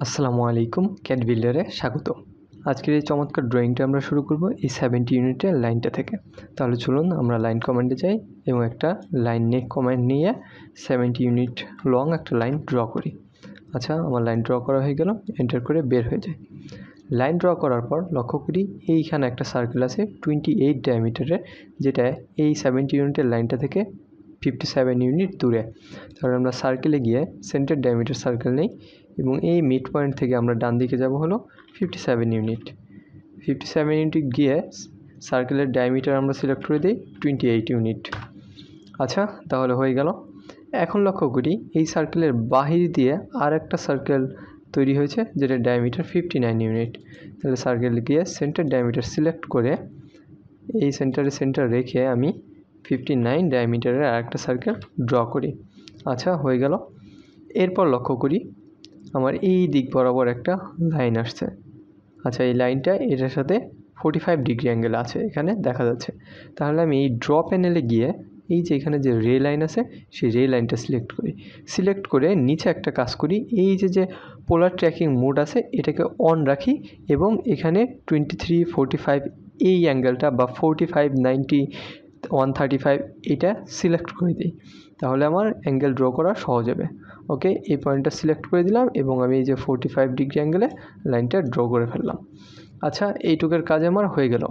আসসালামু আলাইকুম, ক্যাড বিল্ডারে স্বাগত। আজকের এই চমৎকার ড্রয়িংটা আমরা শুরু করব এই 70 ইউনিটের লাইনটা থেকে। তাহলে চলুন আমরা লাইন কমান্ডে যাই এবং একটা লাইন নেক কমান্ড নিয়ে 70 ইউনিট লং একটা লাইন ড্র করি। আচ্ছা, আমার লাইন ড্র করা হয়ে গেল, এন্টার করে বের হয়ে যায়। লাইন ড্র করার পর লক্ষ্য করি এইখানে একটা সার্কেল আছে 28 ডায়ামিটারের, যেটা এই 70 ইউনিটের লাইনটা থেকে 57 ইউনিট দূরে। তাহলে আমরা সার্কেলে গিয়ে সেন্টার ডায়ামিটার সার্কেল নেই এবং এই মিড পয়েন্ট থেকে আমরা ডান দিকে যাব হলো 57 ইউনিট। 57 ইউনিট গিয়ে সার্কেলের ডায়ামিটার আমরা সিলেক্ট করে দিই 28 ইউনিট। আচ্ছা, তাহলে হয়ে গেল। এখন লক্ষ্য করি এই সার্কেলের বাহির দিয়ে আর একটা সার্কেল তৈরি হয়েছে যেটা ডায়ামিটার 59 ইউনিট। তাহলে সার্কেল গিয়ে সেন্টার ডায়ামিটার সিলেক্ট করে এই সেন্টার রেখে আমি 59 ডায়ামিটারের আর একটা সার্কেল ড্র করি। আচ্ছা, হয়ে গেল। এরপর লক্ষ্য করি আমার এই দিক বরাবর একটা লাইন আসছে। আচ্ছা, এই লাইনটা এটার সাথে 45 ডিগ্রি অ্যাঙ্গেল আছে, এখানে দেখা যাচ্ছে। তাহলে আমি এই ড্র প্যানেলে গিয়ে এই যে এখানে যে রে লাইন আছে সেই রে লাইনটা সিলেক্ট করে নিচে একটা কাজ করি, এই যে পোলার ট্র্যাকিং মোড আছে এটাকে অন রাখি এবং এখানে 23, 45 এই অ্যাঙ্গেলটা বা 45, 90, 135 এটা সিলেক্ট করে দিই। তাহলে আমার অ্যাঙ্গেল ড্র করা সহজ হবে। ওকে, এই পয়েন্টটা সিলেক্ট করে দিলাম এবং আমি এই যে 45 ডিগ্রি অ্যাঙ্গেলে লাইনটা ড্র করে ফেললাম। আচ্ছা, এইটুকের কাজ আমার হয়ে গেল।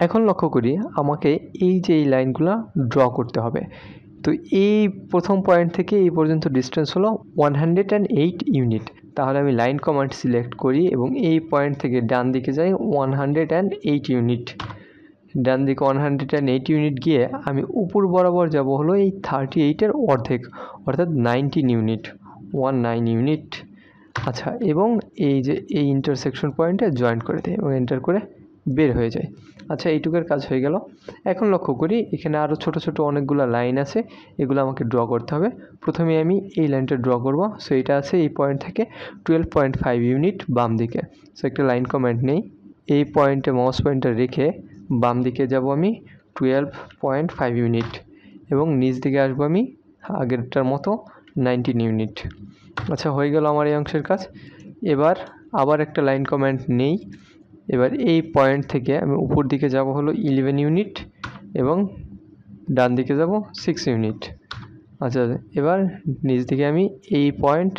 এখন লক্ষ্য করি আমাকে এই যে এই লাইনগুলো ড্র করতে হবে। তো এই প্রথম পয়েন্ট থেকে এই পর্যন্ত ডিস্টেন্স হলো 108 ইউনিট। তাহলে আমি লাইন কমান্ড সিলেক্ট করি এবং এই পয়েন্ট থেকে ডান দিকে যাই 108 ইউনিট। ডান দিকে 108 ইউনিট গিয়ে আমি উপর বরাবর যাব হলো এই 38-এর অর্ধেক, অর্থাৎ 19 ইউনিট, 19 ইউনিট। আচ্ছা, এবং এই যে এই ইন্টারসেকশন পয়েন্টে জয়েন্ট করে দিই এবং এন্টার করে বের হয়ে যায়। আচ্ছা, এইটুকুর কাজ হয়ে গেল। এখন লক্ষ্য করি এখানে আরও ছোট অনেকগুলো লাইন আছে, এগুলো আমাকে ড্র করতে হবে। প্রথমে আমি এই লাইনটা ড্র করব। সো এটা আছে এই পয়েন্ট থেকে 12.5 ইউনিট বাম দিকে। সো একটা লাইন কমান্ড নেই, এই পয়েন্টে মাউস পয়েন্টটা রেখে বাম দিকে যাব আমি 12.5 ইউনিট এবং নিচ দিকে আসবো আমি আগেরটার মতো 19 ইউনিট। আচ্ছা, হয়ে গেল আমার এই অংশের কাজ। এবার আবার একটা লাইন কমান্ড নেই, এবার এই পয়েন্ট থেকে আমি উপর দিকে যাব হলো 11 ইউনিট এবং ডান দিকে যাব 6 ইউনিট। আচ্ছা, এবার নিচ দিকে আমি এই পয়েন্ট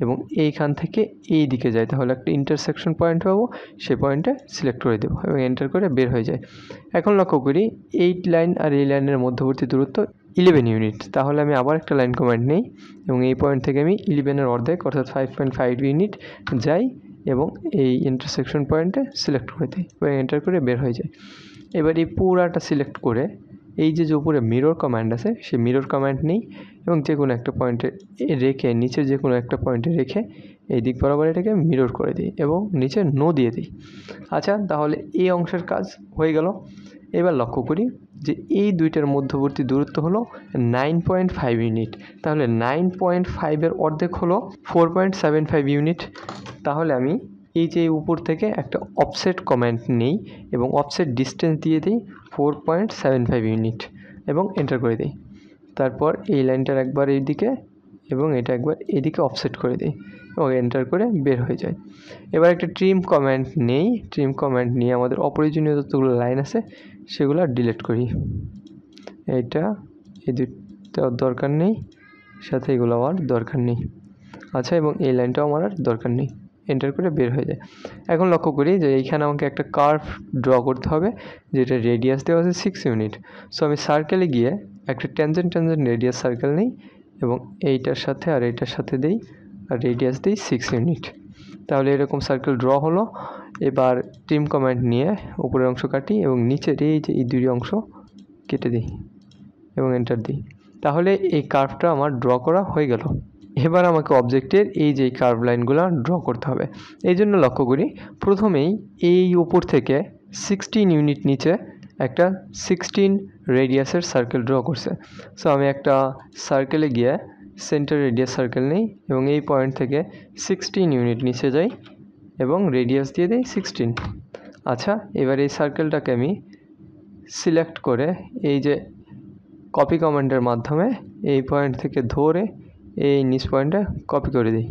এবং এইখান থেকে এই দিকে যাই, তাহলে একটা ইন্টারসেকশন পয়েন্ট পাবো, সেই পয়েন্টে সিলেক্ট করে দেবো এবং এন্টার করে বের হয়ে যায়। এখন লক্ষ্য করি এই লাইন আর এই লাইনের মধ্যবর্তী দূরত্ব 11 ইউনিট। তাহলে আমি আবার একটা লাইন কমান্ড নেই এবং এই পয়েন্ট থেকে আমি 11-এর অর্ধেক অর্থাৎ 5.5 ইউনিট যাই এবং এই ইন্টারসেকশন পয়েন্টে সিলেক্ট করে দিই এবং এন্টার করে বের হয়ে যায়। এবার এই পুরাটা সিলেক্ট করে এই যে উপরে মিরর কমান্ড আছে সেই মিরর কমান্ড নেই এবং যে কোনো একটা পয়েন্টে রেখে নিচে যে কোনো একটা পয়েন্টে রেখে এই দিক বরাবর এটাকে মিরর করে দিই এবং নিচে নো দিয়ে দিই। আচ্ছা, তাহলে এই অংশের কাজ হয়ে গেল। এবার লক্ষ্য করি যে এই দুইটার মধ্যবর্তী দূরত্ব হলো 9.5 ইউনিট। তাহলে 9.5-এর অর্ধেক হলো 4.75 ইউনিট। তাহলে আমি এই যে উপর থেকে একটা অফসেট কমান্ড নেই এবং অফসেট ডিস্টেন্স দিয়ে দিই 4.75 ইউনিট এবং এন্টার করে দিই। তারপর এই লাইনটার একবার এইদিকে এবং এটা একবার এদিকে অফসেট করে দিই এবং এন্টার করে বের হয়ে যায়। এবার একটা ট্রিম কমান্ড নেই, ট্রিম কমান্ড নিয়ে আমাদের অপ্রয়োজনীয় যতগুলো লাইন আছে সেগুলো ডিলিট করি। এই দুইটা দরকার নেই, সাথে এগুলো আমার দরকার নেই। আচ্ছা, এবং এই লাইনটাও আমার আর দরকার নেই, এন্টার করে বের হয়ে যায়। এখন লক্ষ্য করি যে এইখানে আমাকে একটা কার্ভ ড্র করতে হবে যেটা রেডিয়াস দেওয়া আছে 6 ইউনিট। সো আমি সার্কেলে গিয়ে একটা ট্যানজেন্ট রেডিয়াস সার্কেল নিই এবং এইটার সাথে আর এইটার সাথে দিই আর রেডিয়াস দিই 6 ইউনিট। তাহলে এরকম সার্কেল ড্র হলো। এবার ট্রিম কমান্ড নিয়ে উপরের অংশ কাটি এবং নিচের এই যে এই দুই অংশ কেটে দিই এবং এন্টার দিই। তাহলে এই কার্ভটা আমার ড্র করা হয়ে গেল। এবার আমাকে অবজেক্টের এই যে কার্ভ লাইনগুলো ড্র করতে হবে। এই জন্য লক্ষ্য করি প্রথমেই এই উপর থেকে 16 ইউনিট নিচে একটা 16 রেডিয়াসের সার্কেল ড্র করছে। সো আমি একটা সার্কেলে গিয়ে সেন্টার রেডিয়াস সার্কেল নিই এবং এই পয়েন্ট থেকে 16 ইউনিট নিচে যাই এবং রেডিয়াস দিয়ে দিই 16। আচ্ছা, এবার এই সার্কেলটাকে আমি সিলেক্ট করে এই যে কপি কমান্ডের মাধ্যমে এই পয়েন্ট থেকে ধরে এই নিচ পয়েন্টে কপি করে দিই।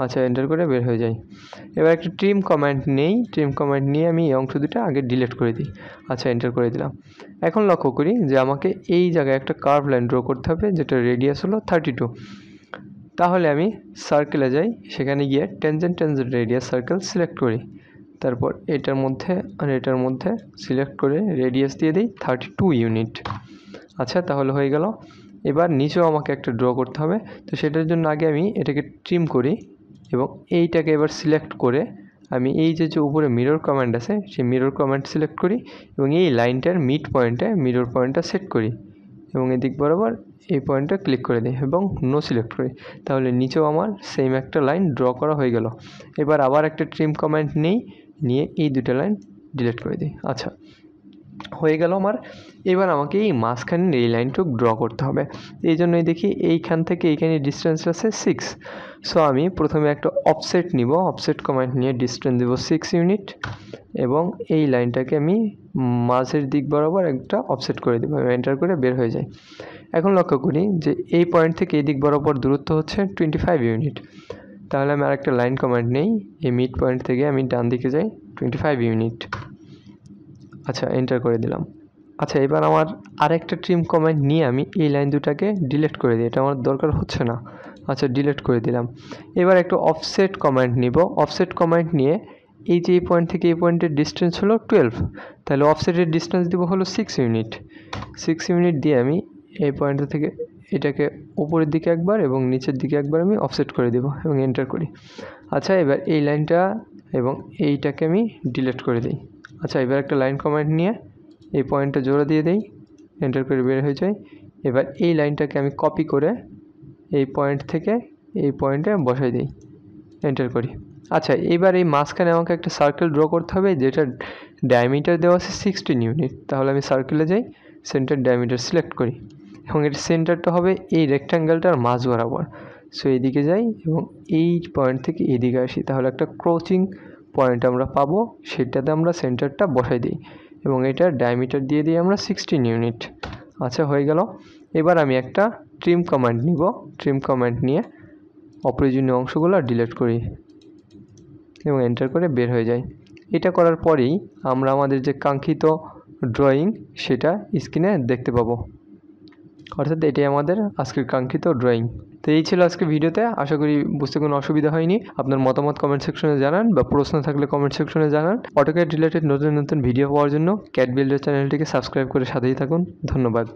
আচ্ছা এন্টার করে বের হয়ে যায়। এবার একটা ট্রিম কমান্ড নেই, ট্রিম কমান্ড নিয়ে আমি এই অংশ দুটো আগে ডিলিট করে দিই। আচ্ছা এন্টার করে দিলাম। এখন লক্ষ্য করি যে আমাকে এই জায়গায় একটা কার্ভ লাইন ড্র করতে হবে যেটা রেডিয়াস হলো 32। তাহলে আমি সার্কেলে যাই, সেখানে গিয়ে টেনজেন্ট রেডিয়াস সার্কেল সিলেক্ট করি, তারপর এটার মধ্যে আর এটার মধ্যে সিলেক্ট করে রেডিয়াস দিয়ে দিই 32 ইউনিট। আচ্ছা তাহলে হয়ে গেল। এবার নিচেও আমাকে একটা ড্র করতে হবে, তো সেটার জন্য আগে আমি এটাকে ট্রিম করি এবং এইটাকে এবার সিলেক্ট করে আমি এই যে উপরে মিরর কমান্ড আছে সেই মিরর কমান্ড সিলেক্ট করি এবং এই লাইনটার মিড পয়েন্টে মিরর পয়েন্টটা সেট করি এবং এদিক বরাবর এই পয়েন্টটা ক্লিক করে দিই এবং নো সিলেক্ট করি। তাহলে নিচেও আমার সেম একটা লাইন ড্র করা হয়ে গেল। এবার আবার একটা ট্রিম কমান্ড নিয়ে এই দুটো লাইন ডিলিট করে দিই। আচ্ছা হয়ে গেল আমার। এবার আমাকে এই মাঝখানের এই লাইনটুকু ড্র করতে হবে। এই জন্যই দেখি এইখান থেকে এইখানে ডিস্টেন্স আছে 6। সো আমি প্রথমে একটা অফসেট নিব, অফসেট কমান্ড নিয়ে ডিস্টেন্স দেব 6 ইউনিট এবং এই লাইনটাকে আমি মাঝের দিক বরাবর একটা অফসেট করে দেবো, এন্টার করে বের হয়ে যায়। এখন লক্ষ্য করি যে এই পয়েন্ট থেকে এই দিক বরাবর দূরত্ব হচ্ছে 25 ইউনিট। তাহলে আমি আরেকটা লাইন কমান্ড নেই, এই মিড পয়েন্ট থেকে আমি ডান দিকে যাই 25 ইউনিট। আচ্ছা এন্টার করে দিলাম। আচ্ছা এবার আমার আরেকটা ট্রিম কমান্ড নিয়ে আমি এই লাইন দুটাকে ডিলিট করে দিই, এটা আমার দরকার হচ্ছে না। আচ্ছা ডিলিট করে দিলাম। এবার একটা অফসেট কমান্ড নিব, অফসেট কমান্ড নিয়ে এই যে এই পয়েন্ট থেকে এই পয়েন্টের ডিস্টেন্স হলো 12, তাহলে অফসেটের ডিস্টেন্স দেবো হলো 6 ইউনিট। 6 ইউনিট দিয়ে আমি এই পয়েন্ট থেকে এটাকে উপরের দিকে একবার এবং নিচের দিকে একবার আমি অফসেট করে দেব এবং এন্টার করি। আচ্ছা এবার এই লাইনটা এবং এইটাকে আমি ডিলিট করে দিই। আচ্ছা এবার একটা লাইন কমান্ড নিয়ে এই পয়েন্টটা জোড়া দিয়ে দেই, এন্টার করে বের হয়ে যায়। এবার এই লাইনটাকে আমি কপি করে এই পয়েন্ট থেকে এই পয়েন্টে বসাই দিই, এন্টার করি। আচ্ছা এবার এই মাঝখানে আমাকে একটা সার্কেল ড্র করতে হবে যেটার ডায়ামিটার দেওয়া আছে 16 ইউনিট। তাহলে আমি সার্কেলে যাই, সেন্টার ডায়ামিটার সিলেক্ট করি এবং এর সেন্টারটা হবে এই রেক্ট্যাঙ্গেলটার মাঝ বরাবর। সো এইদিকে যাই এবং এই পয়েন্ট থেকে এইদিকে আসি, তাহলে একটা ক্রোচিং পয়েন্ট আমরা পাবো, সেটাতে আমরা সেন্টারটা বসাই দিই এবং এটার ডায়ামিটার দিয়ে দিই আমরা 16 ইউনিট। আচ্ছা হয়ে গেল। এবার আমি একটা ট্রিম কমান্ড নিব, ট্রিম কমান্ড নিয়ে অপ্রয়োজনীয় অংশগুলো ডিলিট করি এবং এন্টার করে বের হয়ে যায়। এটা করার পরেই আমরা আমাদের যে কাঙ্ক্ষিত ড্রয়িং সেটা স্ক্রিনে দেখতে পাবো, অর্থাৎ এটাই আমাদের আজকের কাঙ্ক্ষিত ড্রয়িং। তো এই ছিল আজকে ভিডিওতে, আশা করি বুঝতে কোনো অসুবিধা হয়নি। আপনার মতামত কমেন্ট সেকশনে জানান বা প্রশ্ন থাকলে কমেন্ট সেকশনে জানান। অটোক্যাড রিলেটেড নতুন নতুন ভিডিও পাওয়ার জন্য ক্যাড বিল্ডার চ্যানেলটিকে সাবস্ক্রাইব করে সাথেই থাকুন। ধন্যবাদ।